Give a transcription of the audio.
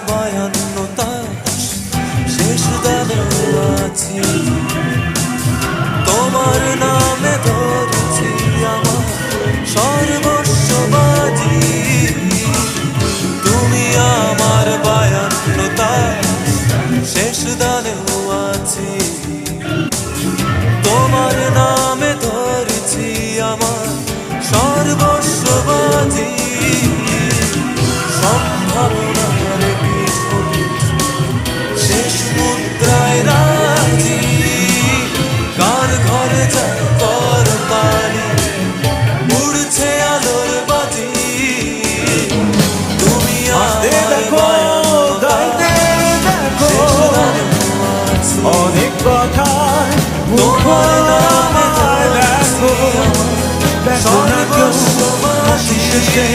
বায়ান্নতা শেষ দানেও আছি তোমার নামে ধরেছি আমার সর্বস্ব বাজি তুমি আমার বায়ান্নতা শেষ দানেও আছি তোমার নামে ধরেছি আমার সর্বস্ব বাজি সম্ভাবনার বিস্ফোরিত শেষ মুদ্রায় রাজি কার ঘরে যায় করতালি উড়ছে আলোর বাজি তুমি অনেক কথায় তোমার নামে দেখো দেখো না কেউ হাসি শেষে